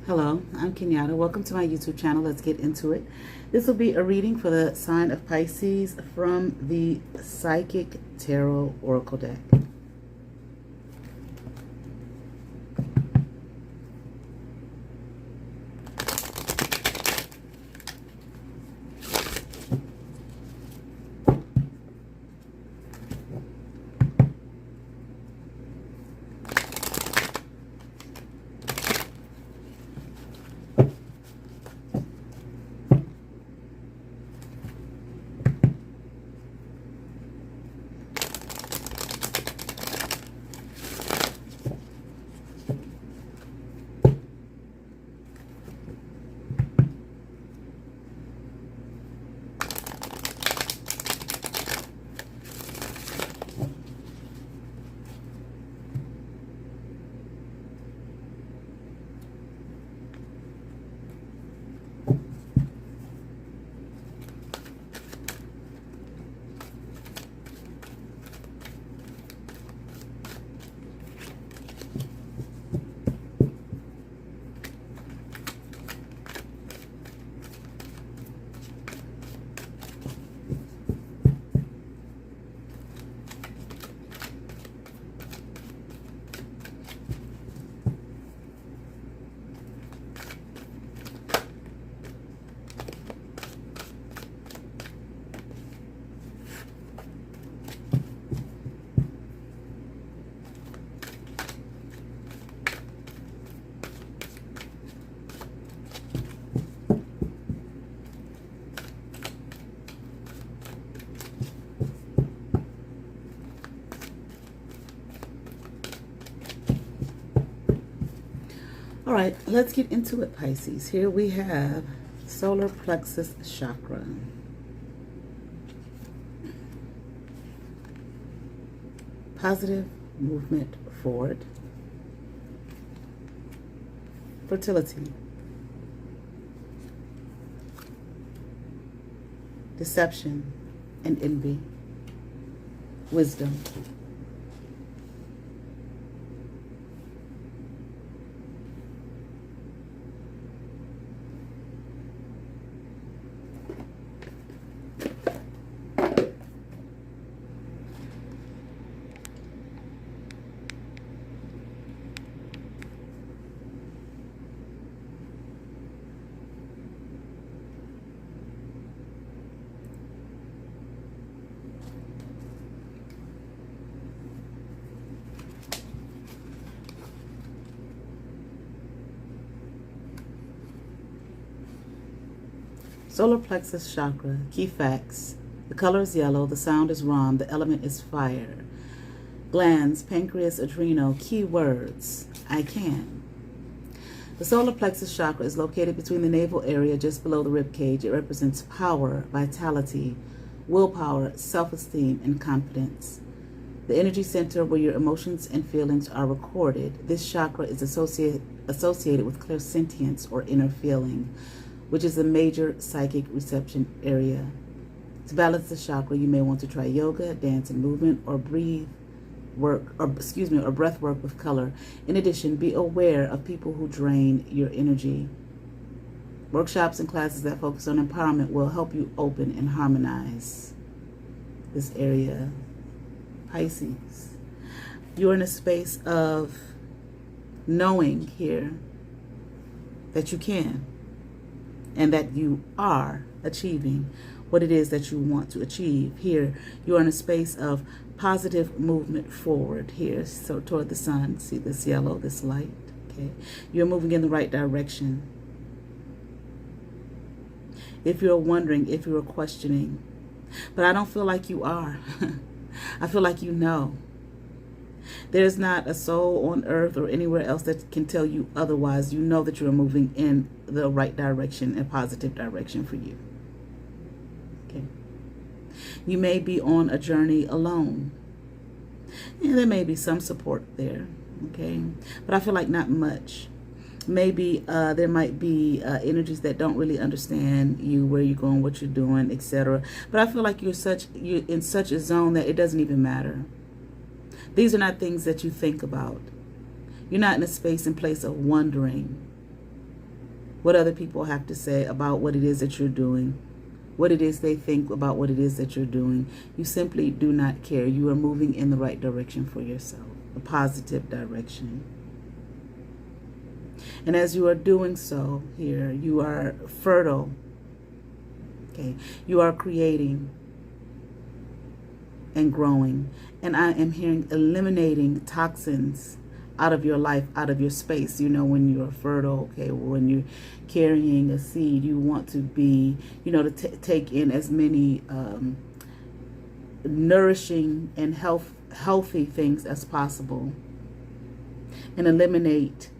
Hello, I'm Kenyatta. Welcome to my YouTube channel. Let's get into it. This will be a reading for the sign of Pisces from the Psychic Tarot Oracle deck. All right, let's get into it, Pisces. Here we have solar plexus chakra. Positive movement forward. Fertility. Deception and envy. Wisdom. Solar plexus chakra, key facts. The color is yellow, the sound is ram, the element is fire. Glands, pancreas, adrenal, key words, I can. The solar plexus chakra is located between the navel area just below the rib cage. It represents power, vitality, willpower, self-esteem, and confidence. The energy center where your emotions and feelings are recorded. This chakra is associated with clairsentience or inner feeling, which is a major psychic reception area. To balance the chakra, you may want to try yoga, dance and movement, or breath work with color. In addition, be aware of people who drain your energy. Workshops and classes that focus on empowerment will help you open and harmonize this area. Pisces, you're in a space of knowing here that you can, and that you are achieving what it is that you want to achieve. Here, you're in a space of positive movement forward here, so toward the sun. See this yellow, this light, okay? You're moving in the right direction. If you're wondering, if you're questioning, but I don't feel like you are. I feel like you know. There's not a soul on earth or anywhere else that can tell you otherwise. You know that you're moving in the right direction, a positive direction for you. Okay. You may be on a journey alone. And there may be some support there. Okay. But I feel like not much. Maybe there might be energies that don't really understand you, where you're going, what you're doing, etc. But I feel like you're in such a zone that it doesn't even matter. These are not things that you think about. You're not in a space and place of wondering. what other people have to say about what it is that you're doing, what it is they think about what it is that you're doing. You simply do not care. You are moving in the right direction for yourself, a positive direction. And as you are doing so here, you are fertile. Okay, you are creating and growing. And I am hearing eliminating toxins out of your life, out of your space. You know, when you're fertile, okay, when you're carrying a seed, you want to be, you know, to take in as many nourishing and healthy things as possible, and eliminate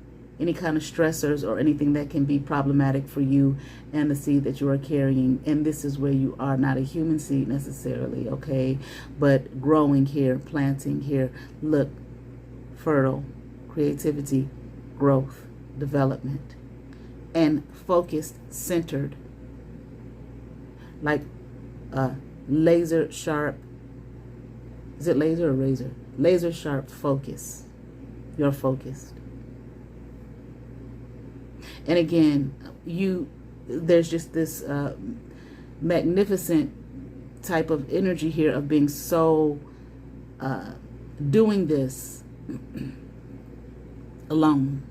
any kind of stressors or anything that can be problematic for you and the seed that you are carrying. And this is where you are not a human seed necessarily, okay, but growing here, planting here. Look, fertile, creativity, growth, development, and focused, centered, like a laser sharp. Is it laser or razor? Laser sharp focus. You're focused. And again, there's just this magnificent type of energy here of being so, doing this alone.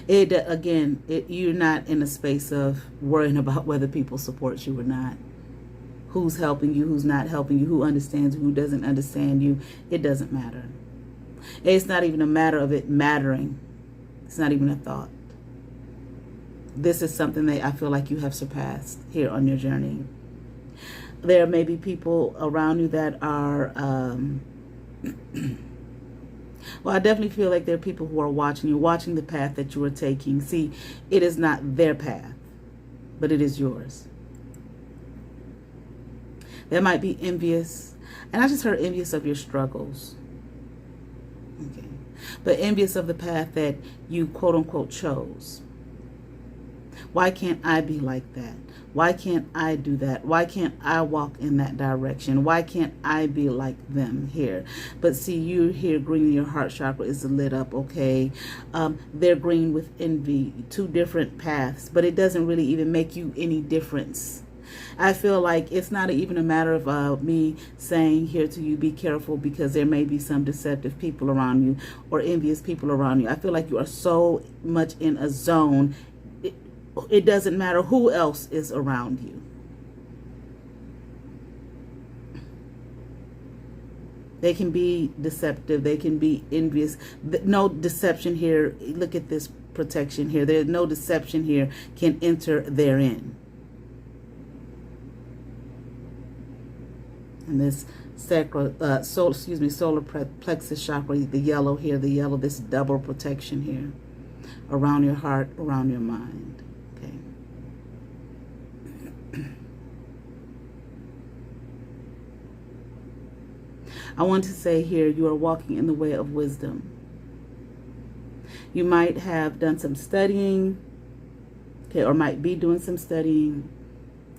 You're not in a space of worrying about whether people support you or not. Who's helping you, who's not helping you, who understands you, who doesn't understand you. It doesn't matter. It's not even a matter of it mattering. It's not even a thought. This is something that I feel like you have surpassed here on your journey. There may be people around you that are, well, I definitely feel like there are people who are watching you, watching the path that you are taking. See, it is not their path, but it is yours. They might be envious, and I just heard envious of your struggles. Okay, but envious of the path that you quote unquote chose. Why can't I be like that? Why can't I do that? Why can't I walk in that direction? Why can't I be like them here? But see, you here, green in your heart chakra is lit up, okay? They're green with envy, two different paths, but it doesn't really even make you any difference. I feel like it's not even a matter of me saying here to you, be careful, because there may be some deceptive people around you or envious people around you. I feel like you are so much in a zone. It doesn't matter who else is around you. They can be deceptive. They can be envious. No deception here. Look at this protection here. There's no deception here can enter therein. And this solar plexus chakra, the yellow here, the yellow, this double protection here around your heart, around your mind. Okay. I want to say here, you are walking in the way of wisdom. You might have done some studying, okay, or might be doing some studying.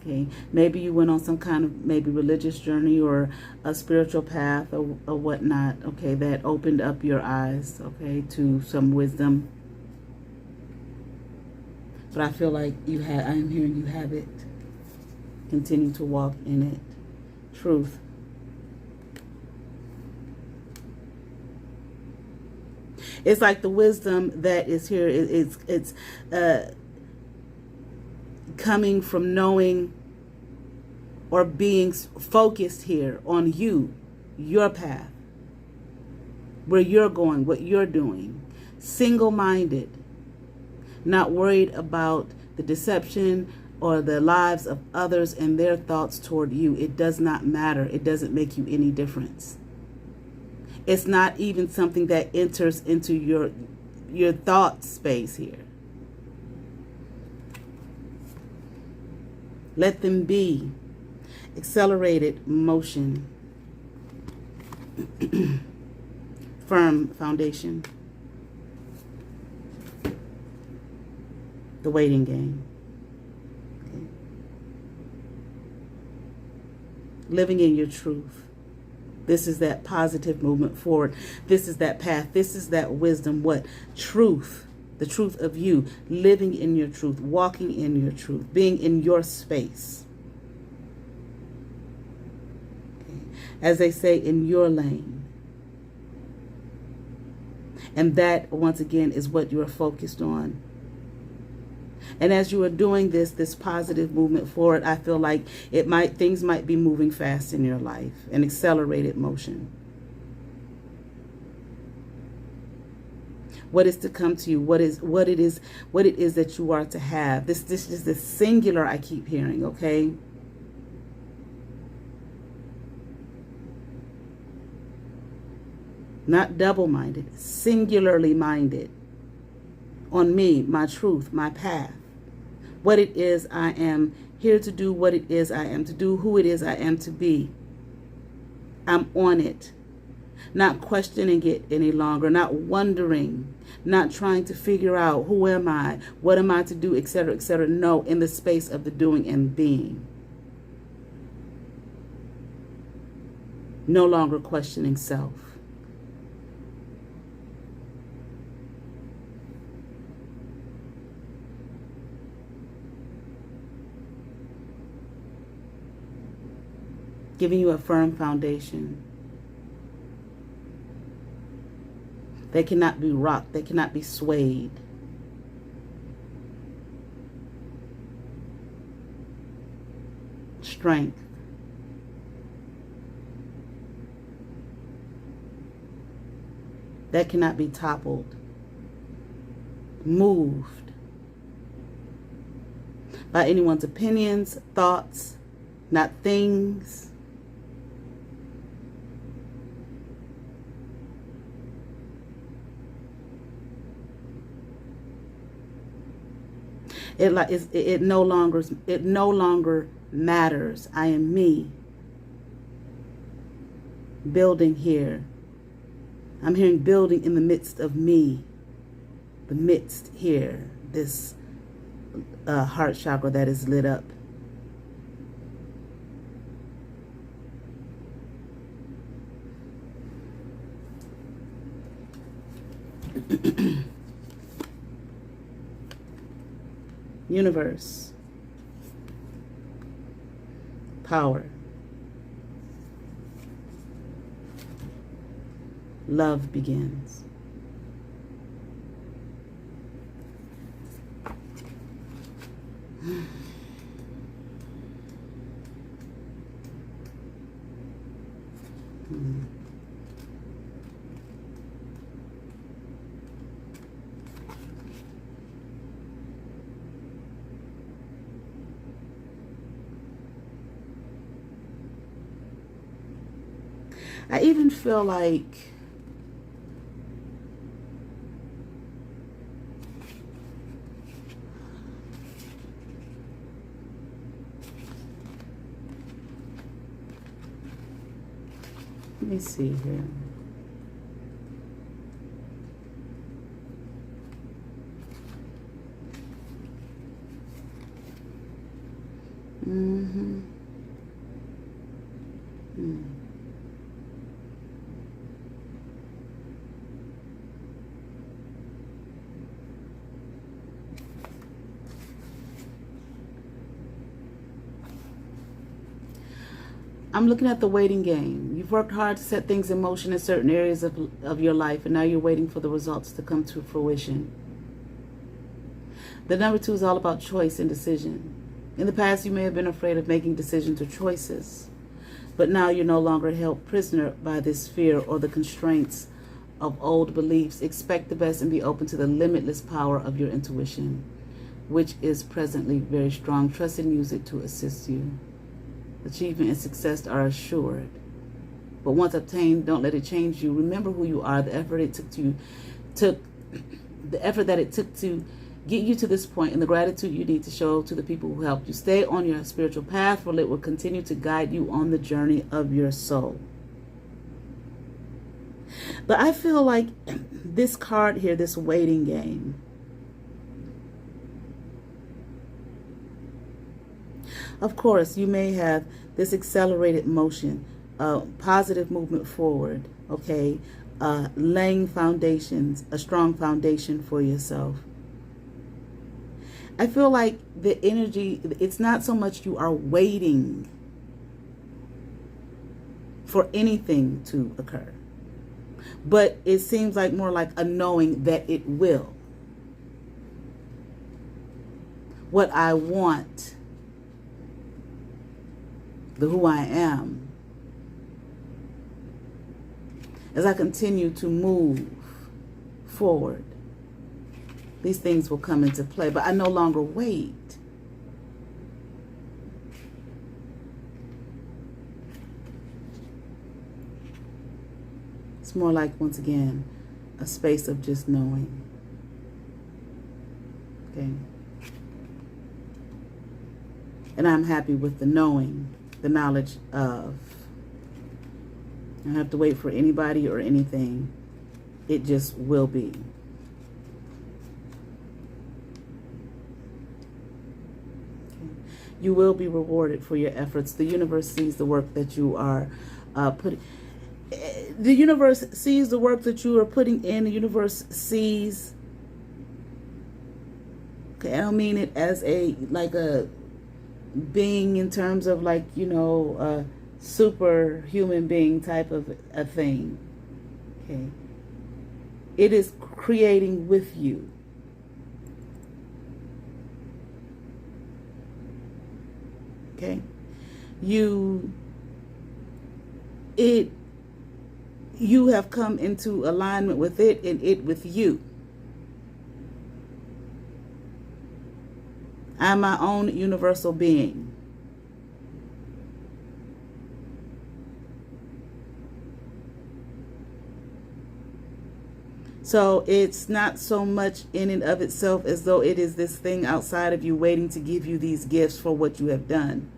Okay, maybe you went on some kind of maybe religious journey or a spiritual path or whatnot, okay, that opened up your eyes, okay, to some wisdom. But I feel like I am hearing you have it. Continue to walk in it. Truth. It's like the wisdom that is here, it's coming from knowing or being focused here on you, your path, where you're going, what you're doing, single-minded, not worried about the deception or the lives of others and their thoughts toward you. It does not matter. It doesn't make you any difference. It's not even something that enters into your thought space here. Let them be. Accelerated motion. Firm foundation. The waiting game. Okay. Living in your truth. This is that positive movement forward. This is that path. This is that wisdom. What? Truth. The truth of you. Living in your truth. Walking in your truth. Being in your space. Okay. As they say, in your lane. And that, once again, is what you are focused on. And as you are doing this positive movement forward, I feel like things might be moving fast in your life, an accelerated motion. What is to come to you? What it is that you are to have. This is the singular I keep hearing, okay? Not double-minded, singularly minded on me, my truth, my path. What it is I am here to do, what it is I am to do, who it is I am to be. I'm on it. Not questioning it any longer, not wondering, not trying to figure out who am I, what am I to do, etc., etc. No, in the space of the doing and being. No longer questioning self. Giving you a firm foundation. They cannot be rocked. They cannot be swayed. Strength. That cannot be toppled. Moved by anyone's opinions, thoughts, not things. It no longer matters. I am me. Building here. I'm hearing building in the midst of me. The midst here. This heart chakra that is lit up. Universe. Power. Love begins. I even feel like let me see here. I'm looking at the waiting game. You've worked hard to set things in motion in certain areas of your life, and now you're waiting for the results to come to fruition. The number 2 is all about choice and decision. In the past, you may have been afraid of making decisions or choices, but now you're no longer held prisoner by this fear or the constraints of old beliefs. Expect the best and be open to the limitless power of your intuition, which is presently very strong. Trust and use it to assist you. Achievement and success are assured. But once obtained, don't let it change you. Remember who you are, the effort that it took to get you to this point, and the gratitude you need to show to the people who helped you. Stay on your spiritual path, for it will continue to guide you on the journey of your soul. But I feel like this card here, this waiting game, of course, you may have this accelerated motion positive movement forward, okay? Laying foundations, a strong foundation for yourself. I feel like the energy, it's not so much you are waiting for anything to occur, but it seems like more like a knowing that it will. What I want, the who I am, as I continue to move forward, these things will come into play, but I no longer wait. It's more like, once again, a space of just knowing. Okay. And I'm happy with the knowing, the knowledge of. I don't have to wait for anybody or anything. It just will be. You will be rewarded for your efforts. The universe sees the work that you are putting. The universe sees the work that you are putting in. The universe sees. Okay, I don't mean it as a being in terms of a superhuman being type of a thing. Okay, it is creating with you. Okay, you have come into alignment with it and it with you. I'm my own universal being. So it's not so much in and of itself as though it is this thing outside of you waiting to give you these gifts for what you have done.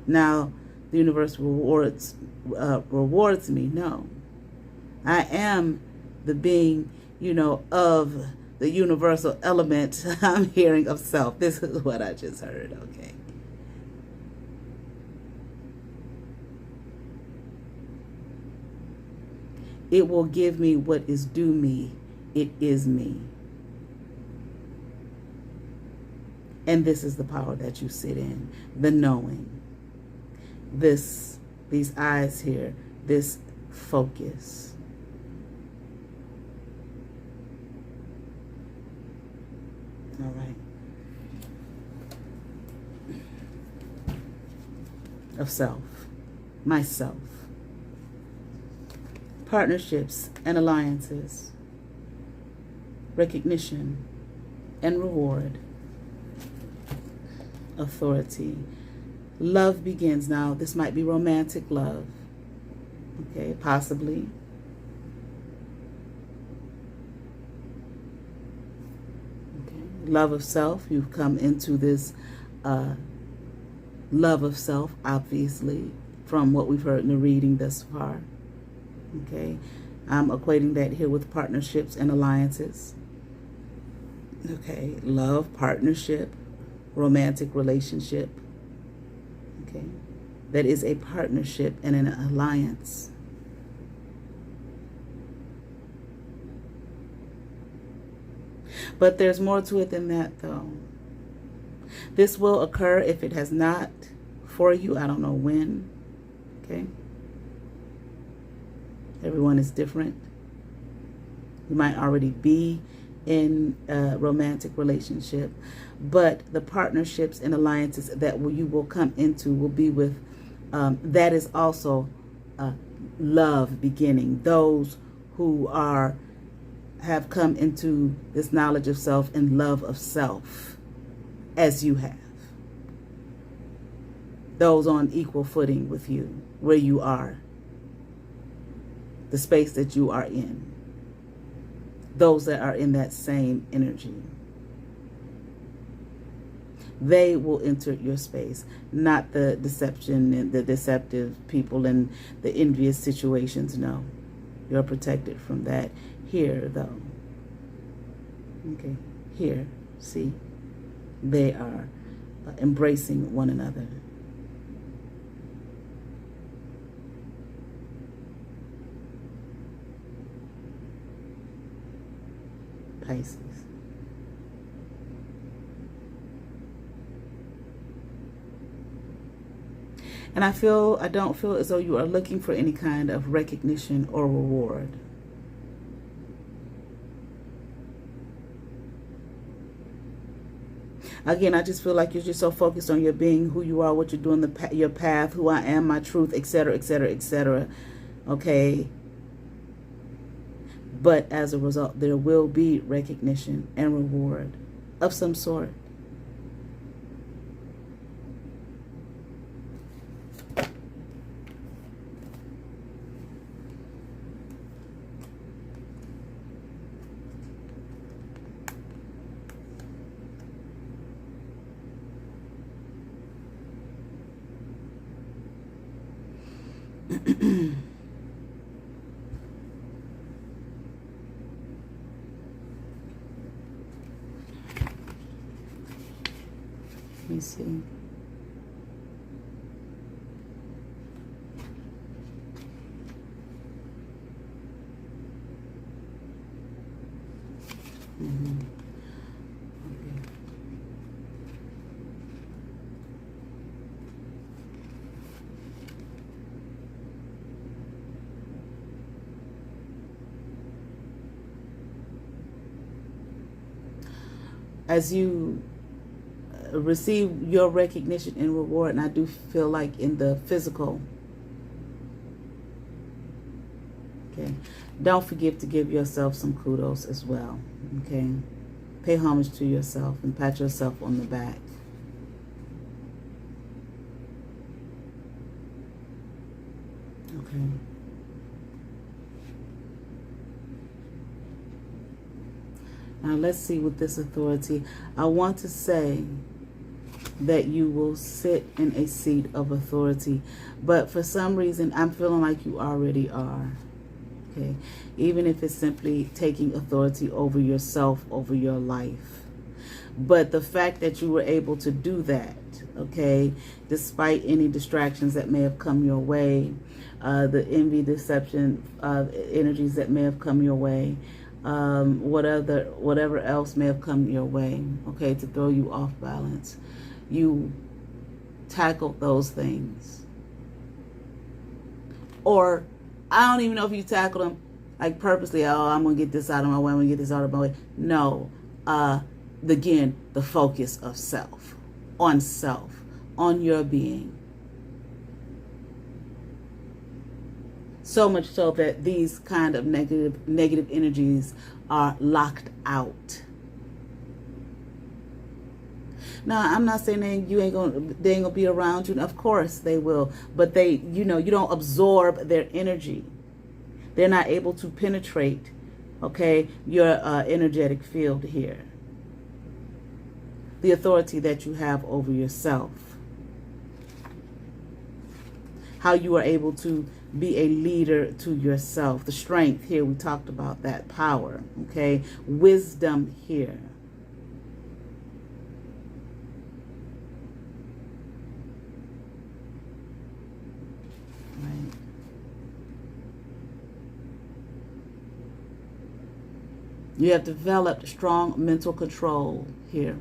Now, the universe rewards me. No. I am the being, of the universal element I'm hearing of self. This is what I just heard, okay? It will give me what is due me. It is me. And this is the power that you sit in, the knowing. These eyes here, this focus. All right. Of self, myself. Partnerships and alliances, recognition and reward, authority. Love begins. Now, this might be romantic love, okay, possibly. Okay. Love of self. You've come into this love of self, obviously, from what we've heard in the reading thus far. Okay, I'm equating that here with partnerships and alliances. Okay, love, partnership, romantic relationship. Okay, that is a partnership and an alliance. But there's more to it than that, though. This will occur. If it has not for you, I don't know when. Okay. Everyone is different. You might already be in a romantic relationship, but the partnerships and alliances that you will come into will be with, that is also love beginning. Those who have come into this knowledge of self and love of self as you have. Those on equal footing with you, where you are. The space that you are in. Those that are in that same energy. They will enter your space, not the deception and the deceptive people and the envious situations. No. You're protected from that. Here, though. Okay. Here. See? They are embracing one another. Pisces. And I don't feel as though you are looking for any kind of recognition or reward. Again, I just feel like you're just so focused on your being, who you are, what you're doing, your path, who I am, my truth, etc., etc., etc. Okay? But as a result, there will be recognition and reward of some sort. Let me see. As you receive your recognition and reward, and I do feel like in the physical, okay, don't forget to give yourself some kudos as well, okay? Pay homage to yourself and pat yourself on the back. Okay. Now let's see with this authority. I want to say that you will sit in a seat of authority, but for some reason I'm feeling like you already are. Okay, even if it's simply taking authority over yourself, over your life. But the fact that you were able to do that, okay, despite any distractions that may have come your way, the envy, deception, energies that may have come your way, whatever else may have come your way, okay, to throw you off balance. You tackled those things. Or I don't even know if you tackled them like purposely. Oh, I'm going to get this out of my way. I'm going to get this out of my way. No. Again, the focus of self, on your being. So much so that these kind of negative energies are locked out. Now, I'm not saying that they ain't gonna be around you. Of course they will, but you don't absorb their energy. They're not able to penetrate, okay, your energetic field here. The authority that you have over yourself. How you are able to be a leader to yourself. The strength here, we talked about that. Power, okay? Wisdom here. Right. You have developed strong mental control here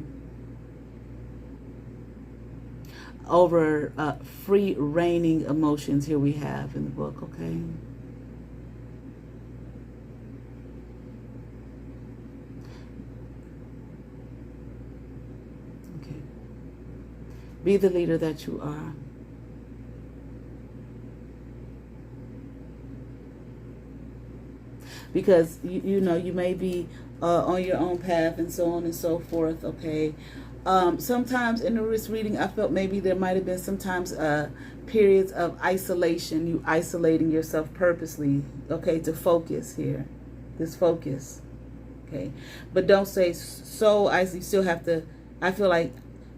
over free reigning emotions here we have in the book, okay? Okay. Be the leader that you are. Because, you may be on your own path and so on and so forth, okay? Sometimes in this reading, I felt maybe there might have been sometimes periods of isolation, you isolating yourself purposely, okay, to focus here, this focus, okay? But don't stay so isolated. You still have to, I feel like,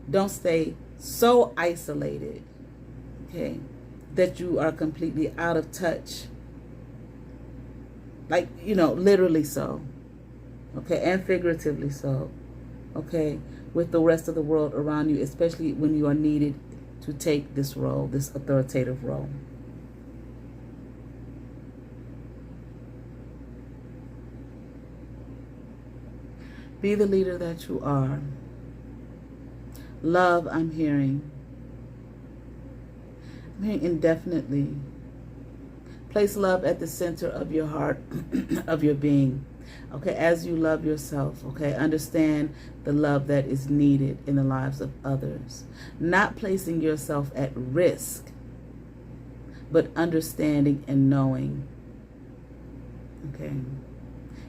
don't stay so isolated, okay, that you are completely out of touch. Like, literally so, okay, and figuratively so, okay, with the rest of the world around you, especially when you are needed to take this role, this authoritative role. Be the leader that you are. Love, I'm hearing. I'm hearing indefinitely. Place love at the center of your heart, of your being. Okay, as you love yourself, okay, understand the love that is needed in the lives of others. Not placing yourself at risk, but understanding and knowing. Okay.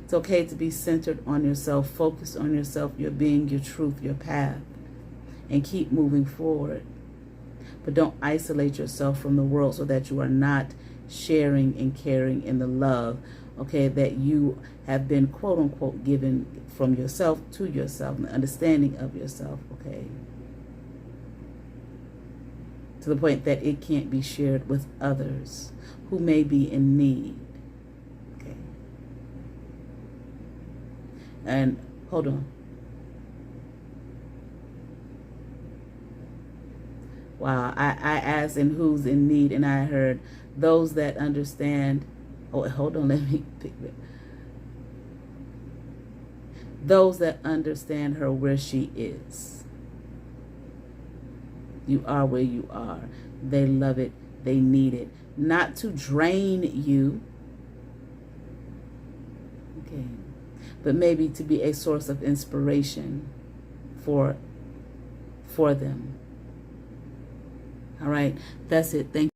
It's okay to be centered on yourself, focused on yourself, your being, your truth, your path, and keep moving forward. But don't isolate yourself from the world so that you are not sharing and caring in the love, okay, that you have been, quote unquote, given from yourself to yourself, and the understanding of yourself, okay, to the point that it can't be shared with others who may be in need. Okay. And hold on. Wow, I asked, and who's in need, and I heard those that understand. Oh, hold on, let me pick it. Those that understand her where she is. You are where you are. They love it. They need it. Not to drain you. Okay. But maybe to be a source of inspiration for them. All right. That's it. Thank you.